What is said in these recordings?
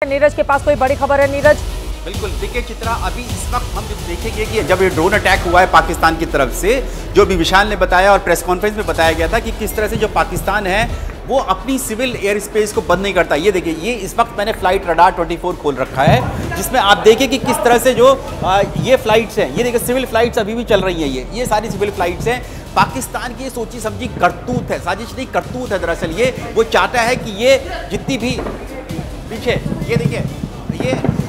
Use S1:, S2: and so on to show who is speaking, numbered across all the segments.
S1: नीरज के पास कोई बड़ी खबर है। नीरज,
S2: बिल्कुल, देखिए चित्रा, अभी इस वक्त हम जब देखेंगे कि जब ये ड्रोन अटैक हुआ है पाकिस्तान की तरफ से, जो भी विशाल ने बताया और प्रेस कॉन्फ्रेंस में बताया गया था कि किस तरह से जो पाकिस्तान है वो अपनी सिविल एयर स्पेस को बंद नहीं करता। ये देखिए, ये इस वक्त मैंने फ्लाइट रडार 24 खोल रखा है, जिसमें आप देखिए कि किस तरह से जो ये फ्लाइट्स हैं, ये देखिए सिविल फ्लाइट्स अभी भी चल रही हैं। ये सारी सिविल फ्लाइट्स हैं। पाकिस्तान की सोची समझी करतूत है, साजिश नहीं करतूत है। दरअसल ये वो चाहता है कि ये जितनी भी पीछे, ये देखिए,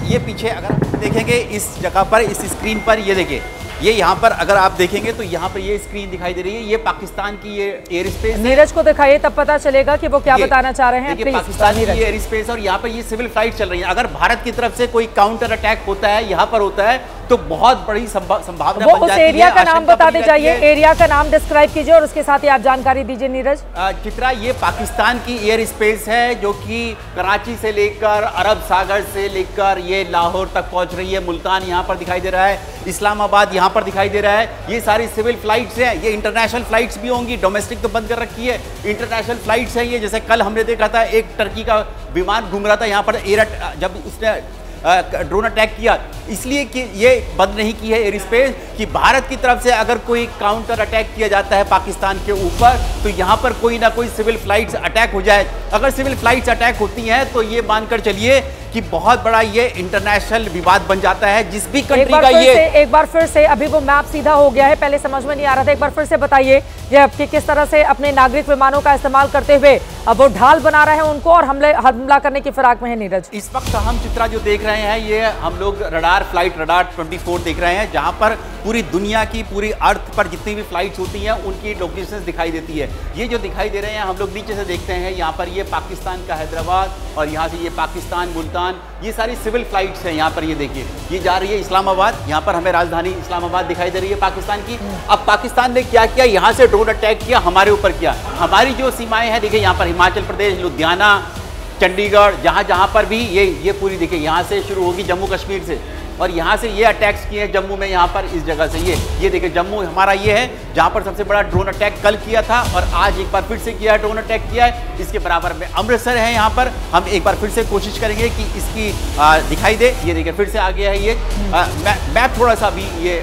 S2: ये पीछे अगर आप देखेंगे इस जगह पर, इस स्क्रीन पर, ये देखिए, ये यहाँ पर अगर आप देखेंगे तो यहाँ पर ये स्क्रीन दिखाई दे रही है, ये पाकिस्तान की ये एयर स्पेस।
S1: नीरज को दिखाइए, तब पता चलेगा कि वो क्या बताना चाह रहे हैं।
S2: देखिए पाकिस्तान की एयर स्पेस और यहाँ पर ये सिविल फ्लाइट चल रही है। अगर भारत की तरफ से कोई काउंटर अटैक होता है, यहाँ पर होता है, तो बहुत बड़ी संभावना
S1: वो उस एरिया का नाम बता दीजिए, एरिया का नाम डिस्क्राइब कीजिए और उसके साथ ही आप जानकारी दीजिए। नीरज,
S2: चित्रा, ये पाकिस्तान की एयर स्पेस है जो कि कराची से लेकर अरब सागर से लेकर ये लाहौर तक पहुंच रही है। मुल्तान यहाँ पर दिखाई दे रहा है, इस्लामाबाद यहाँ पर दिखाई दे रहा है। ये सारी सिविल फ्लाइट्स हैं। ये इंटरनेशनल फ्लाइट्स भी होंगी, डोमेस्टिक तो बंद कर रखी है, इंटरनेशनल फ्लाइट्स हैं ये। जैसे कल हमने देखा था एक टर्की का विमान घूम रहा था यहाँ पर, जब उसने ड्रोन अटैक किया, इसलिए कि ये बंद नहीं की है एयर स्पेस कि भारत की तरफ से अगर कोई काउंटर अटैक किया जाता है पाकिस्तान के ऊपर, तो यहाँ पर कोई ना कोई सिविल फ्लाइट्स अटैक हो जाए। अगर सिविल फ्लाइट्स अटैक होती हैं तो ये मानकर चलिए कि बहुत बड़ा ये इंटरनेशनल विवाद बन जाता है। जिस भी कंट्री का ये
S1: एक बार फिर से अभी वो मैप सीधा हो गया है, पहले समझ में नहीं आ रहा था। एक बार फिर से बताइए कि किस तरह से अपने नागरिक विमानों का इस्तेमाल करते हुए अब वो ढाल बना रहे हैं उनको और हमला करने की फिराक में है। नीरज,
S2: इस वक्त हम चित्रा जो देख रहे हैं, ये हम लोग फ्लाइट रडार 24 देख रहे हैं, जहां पर पूरी दुनिया की, पूरी अर्थ पर जितनी भी फ्लाइट्स होती हैं उनकी लोकेशंस दिखाई देती है। ये जो दिखाई दे रहे हैं, हम लोग नीचे से देखते हैं, यहाँ पर ये पाकिस्तान का हैदराबाद और यहाँ से ये पाकिस्तान मुल्तान, ये सारी सिविल फ्लाइट्स हैं। यहाँ पर ये देखिए, ये जा रही है इस्लामाबाद, यहाँ पर हमें राजधानी इस्लामाबाद दिखाई दे रही है पाकिस्तान की। अब पाकिस्तान ने क्या किया, यहाँ से ड्रोन अटैक किया, हमारे ऊपर किया। हमारी जो सीमाएं हैं, देखिए यहाँ पर हिमाचल प्रदेश, लुधियाना, चंडीगढ़, जहाँ पर भी ये पूरी देखिए, यहाँ से शुरू होगी जम्मू कश्मीर से, और यहाँ से ये अटैक्स किए हैं जम्मू में, यहाँ पर इस जगह से ये देखिए जम्मू हमारा ये है, जहाँ पर सबसे बड़ा ड्रोन अटैक कल किया था और आज एक बार फिर से किया है, ड्रोन अटैक किया है। इसके बराबर में अमृतसर है। यहाँ पर हम एक बार फिर से कोशिश करेंगे कि इसकी दिखाई दे। ये देखिए फिर से आ गया है ये मैप, थोड़ा सा भी ये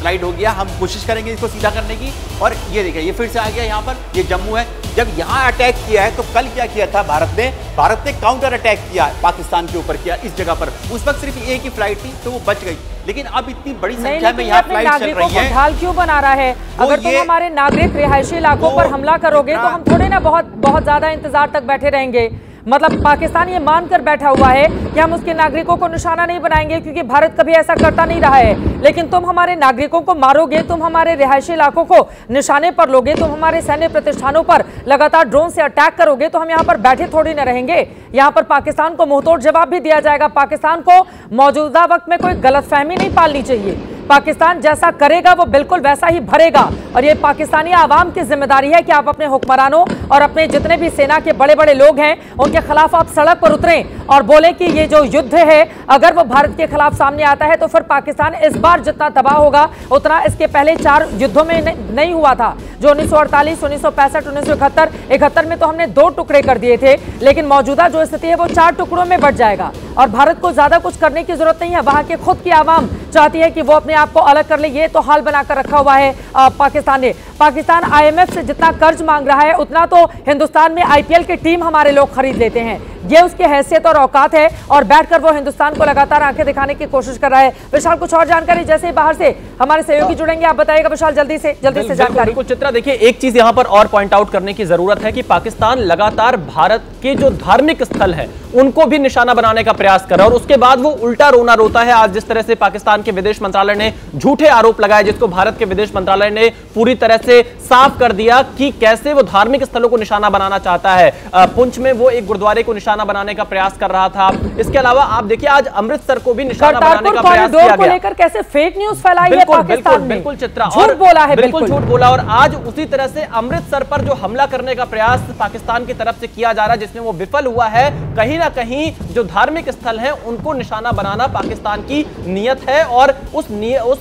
S2: स्लाइड हो गया, हम कोशिश करेंगे इसको सीधा करने की। और ये देखिए ये फिर से आ गया, यहाँ पर ये जम्मू है। जब यहाँ अटैक किया है तो कल क्या किया था भारत ने काउंटर अटैक किया पाकिस्तान के ऊपर किया इस जगह पर। उस वक्त सिर्फ एक ही फ्लाइट थी तो वो बच गई, लेकिन अब इतनी बड़ी संख्या में यहाँ फ्लाइट चल रही है।
S1: ढाल क्यों बना रहा है? अगर तुम हमारे नागरिक रिहायशी इलाकों पर हमला करोगे तो हम थोड़े ना बहुत ज्यादा इंतजार तक बैठे रहेंगे। मतलब पाकिस्तान ये मानकर बैठा हुआ है कि हम उसके नागरिकों को निशाना नहीं बनाएंगे, क्योंकि भारत कभी ऐसा करता नहीं रहा है। लेकिन तुम हमारे नागरिकों को मारोगे, तुम हमारे रिहायशी इलाकों को निशाने पर लोगे, तुम हमारे सैन्य प्रतिष्ठानों पर लगातार ड्रोन से अटैक करोगे, तो हम यहाँ पर बैठे थोड़ी न रहेंगे। यहाँ पर पाकिस्तान को मुंहतोड़ जवाब भी दिया जाएगा। पाकिस्तान को मौजूदा वक्त में कोई गलतफहमी नहीं पालनी चाहिए। पाकिस्तान जैसा करेगा वो बिल्कुल वैसा ही भरेगा, और ये पाकिस्तानी आवाम की जिम्मेदारी है कि आप अपने हुक्मरानों और अपने जितने भी सेना के बड़े बड़े लोग हैं उनके खिलाफ आप सड़क पर उतरें और बोलें कि ये जो युद्ध है, अगर वो भारत के खिलाफ सामने आता है तो फिर पाकिस्तान इस बार जितना तबाह होगा उतना इसके पहले 4 युद्धों में नहीं हुआ था। जो 1948, 1965, 1971 में तो हमने 2 टुकड़े कर दिए थे, लेकिन मौजूदा जो स्थिति है वो 4 टुकड़ों में बढ़ जाएगा। और भारत को ज्यादा कुछ करने की जरूरत नहीं है। वहां के खुद की आवाम चाहती है कि वो अपने आप को अलग कर ले। ये तो हाल बनाकर रखा हुआ है पाकिस्तान ने। पाकिस्तान IMF से जितना कर्ज मांग रहा है उतना तो हिंदुस्तान में IPL की टीम हमारे लोग खरीद लेते हैं। ये उसकी हैसियत और औकात है, और बैठकर वो हिंदुस्तान को लगातार आंखें दिखाने की कोशिश कर रहा है। विशाल, कुछ और जानकारी जैसे ही बाहर से हमारे सहयोगी जुड़ेंगे आप बताइएगा विशाल, जल्दी से जानकारी।
S3: चित्रा, देखिए एक चीज यहाँ पर और पॉइंट आउट करने की जरूरत है कि पाकिस्तान लगातार भारत के जो धार्मिक स्थल है उनको भी निशाना बनाने का प्रयास कर रहा है, और उसके बाद वो उल्टा रोना रोता है। आज जिस तरह से पाकिस्तान के विदेश मंत्रालय ने झूठे आरोप लगाए, जिसको भारत के विदेश मंत्रालय ने पूरी तरह से साफ कर दिया कि कैसे वो धार्मिक स्थलों को निशाना बनाना चाहता है। पुंछ में वो एक गुरुद्वारे को निशाना बनाने का प्रयास कर रहा था। इसके अलावा आप देखिए आज अमृतसर को भी निशाना बनाने का प्रयास किया गया।
S1: लेकर कैसे फेक न्यूज फैलाई है पाकिस्तान ने।
S3: बिल्कुल चित्रा,
S1: झूठ बोला है,
S3: बिल्कुल झूठ बोला। और आज उसी तरह से अमृतसर पर जो हमला करने का प्रयास पाकिस्तान की तरफ से किया जा रहा है, जिसमें वो विफल हुआ है, कहीं ना कहीं जो धार्मिक स्थल हैं उनको निशाना बनाना पाकिस्तान की नीयत है, और उस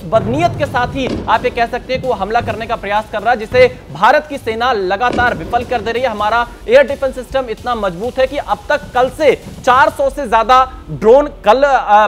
S3: बदनीयत के साथ ही आप ये कह सकते हैं कि वो हमला करने का प्रयास कर रहा है, जिसे भारत की सेना लगातार विफल कर दे रही है। हमारा एयर डिफेंस सिस्टम इतना मजबूत है कि अब तक कल से 400 से ज्यादा ड्रोन कल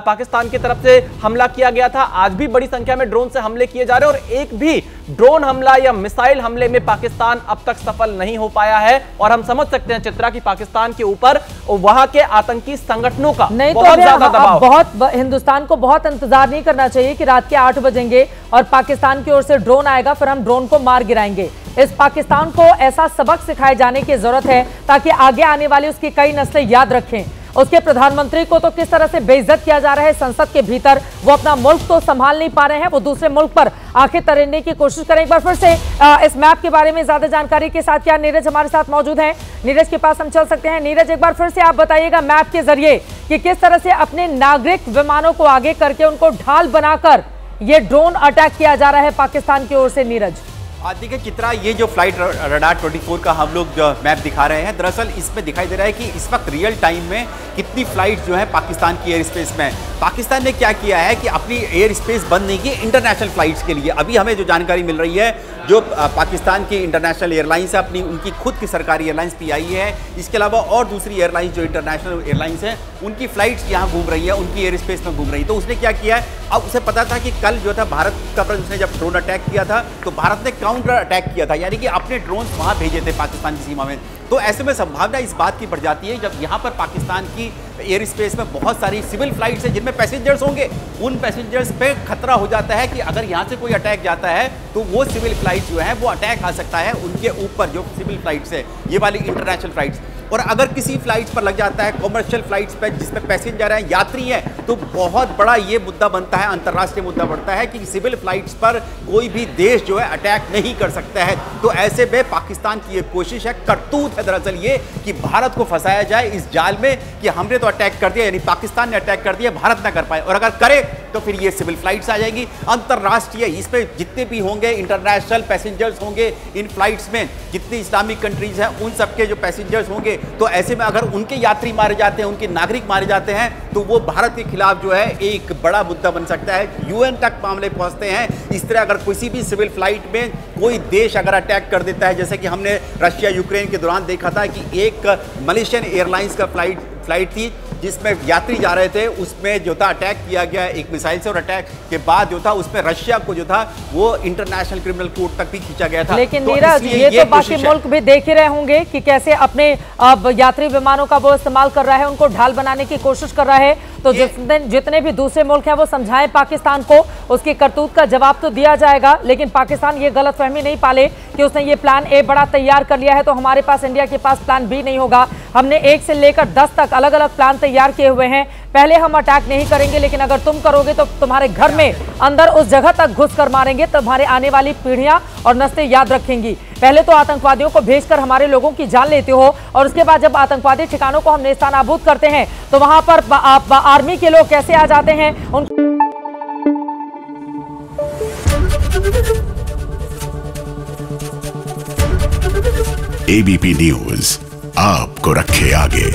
S3: पाकिस्तान की तरफ से हमला किया गया था। आज भी बड़ी संख्या में ड्रोन से हमले किए जा रहे हैं, और एक भी ड्रोन हमला या मिसाइल हमले में पाकिस्तान अब तक सफल नहीं हो पाया है। और हम समझ सकते हैं चित्रा की पाकिस्तान के ऊपर वहां के आतंकी संगठनों का बहुत ज्यादा दबाव।
S1: हिंदुस्तान को बहुत इंतजार नहीं करना चाहिए कि रात के 8 बजेंगे और पाकिस्तान की ओर से ड्रोन आएगा, फिर हम ड्रोन को मार गिराएंगे। इस पाकिस्तान को ऐसा सबक सिखाए जाने की जरूरत है ताकि आगे आने वाली उसकी कई नस्लें याद रखें। उसके प्रधानमंत्री को तो किस तरह से बेइज्जत किया जा रहा है संसद के भीतर, वो अपना मुल्क तो संभाल नहीं पा रहे हैं, वो दूसरे मुल्क पर आंखें तरेने की कोशिश करें। एक बार फिर से इस मैप के बारे में ज्यादा जानकारी के साथ क्या नीरज हमारे साथ मौजूद हैं? नीरज के पास हम चल सकते हैं। नीरज, एक बार फिर से आप बताइएगा मैप के जरिए कि किस तरह से अपने नागरिक विमानों को आगे करके उनको ढाल बनाकर ये ड्रोन अटैक किया जा रहा है पाकिस्तान की ओर से। नीरज,
S2: देखिए चित्रा, ये जो फ्लाइट रडार 24 का हम लोग मैप दिखा रहे हैं, दरअसल इसमें दिखाई दे रहा है कि इस वक्त रियल टाइम में कितनी फ्लाइट जो है पाकिस्तान की एयर स्पेस में। पाकिस्तान ने क्या किया है कि अपनी एयर स्पेस बंद नहीं की इंटरनेशनल फ्लाइट्स के लिए। अभी हमें जो जानकारी मिल रही है, जो पाकिस्तान की इंटरनेशनल एयरलाइंस है, अपनी उनकी खुद की सरकारी एयरलाइंस PIA है, इसके अलावा और दूसरी एयरलाइंस जो इंटरनेशनल एयरलाइंस हैं, उनकी फ्लाइट्स यहाँ घूम रही है, उनकी एयर स्पेस में घूम रही है। तो उसने क्या किया है, अब उसे पता था कि कल जो था भारत का उसने जब ड्रोन अटैक किया था तो भारत ने काउंटर अटैक किया था, यानी कि अपने ड्रोन वहाँ भेजे थे पाकिस्तान की सीमा में। तो ऐसे में संभावना इस बात की बढ़ जाती है, जब यहाँ पर पाकिस्तान की एयर स्पेस में बहुत सारी सिविल फ्लाइट्स हैं जिनमें पैसेंजर्स होंगे, उन पैसेंजर्स पे खतरा हो जाता है कि अगर यहाँ से कोई अटैक जाता है तो वो सिविल फ्लाइट्स जो है वो अटैक आ सकता है उनके ऊपर, जो सिविल फ्लाइट्स है ये वाली इंटरनेशनल फ्लाइट्स। और अगर किसी फ्लाइट्स पर लग जाता है, कॉमर्शियल फ्लाइट्स पर जिसमें पैसेंजर हैं, यात्री हैं, तो बहुत बड़ा ये मुद्दा बनता है, अंतर्राष्ट्रीय मुद्दा बढ़ता है कि सिविल फ्लाइट्स पर कोई भी देश जो है अटैक नहीं कर सकता है। तो ऐसे में पाकिस्तान की ये कोशिश है, करतूत है दरअसल ये, कि भारत को फंसाया जाए इस जाल में कि हमने तो अटैक कर दिया, यानी पाकिस्तान ने अटैक कर दिया, भारत ना कर पाए, और अगर करे तो फिर ये सिविल फ्लाइट्स आ जाएगी अंतर्राष्ट्रीय। इसमें जितने भी होंगे इंटरनेशनल पैसेंजर्स होंगे इन फ्लाइट्स में, जितनी इस्लामिक कंट्रीज हैं उन सबके जो पैसेंजर्स होंगे, तो ऐसे में अगर उनके यात्री मारे जाते हैं, उनके नागरिक मारे जाते हैं, तो वो भारत के खिलाफ जो है एक बड़ा मुद्दा बन सकता है। UN तक मामले पहुंचते हैं। इस तरह अगर किसी भी सिविल फ्लाइट में कोई देश अगर अटैक कर देता है, जैसे कि हमने रशिया यूक्रेन के दौरान देखा था कि एक मलेशियन एयरलाइंस का फ्लाइट थी जिसमें यात्री जा रहे थे, उसमें जो था अटैक किया गया एक मिसाइल से, और अटैक के बाद जो था उसमें रशिया को जो था वो इंटरनेशनल क्रिमिनल कोर्ट तक भी खींचा गया था।
S1: लेकिन नीरज, ये तो बाकी मुल्क भी देख ही रहे होंगे कि कैसे अपने यात्री विमानों का वो इस्तेमाल कर रहा है, उनको ढाल बनाने की कोशिश कर रहा है। तो जितने भी दूसरे मुल्क हैं वो समझाएं पाकिस्तान को, उसकी करतूत का जवाब तो दिया जाएगा, लेकिन पाकिस्तान ये गलतफहमी नहीं पाले कि उसने ये प्लान A बड़ा तैयार कर लिया है तो हमारे पास, इंडिया के पास प्लान B नहीं होगा। हमने 1 से लेकर 10 तक अलग अलग प्लान तैयार किए हुए हैं। पहले हम अटैक नहीं करेंगे, लेकिन अगर तुम करोगे तो तुम्हारे घर में अंदर उस जगह तक घुस कर मारेंगे, तुम्हारे आने वाली पीढ़ियां और नस्लें याद रखेंगी। पहले तो आतंकवादियों को भेजकर हमारे लोगों की जान लेते हो, और उसके बाद जब आतंकवादी ठिकानों को हम नेस्तनाबूद करते हैं तो वहां पर आर्मी के लोग कैसे आ जाते हैं।
S4: ABP न्यूज आपको रखे आगे।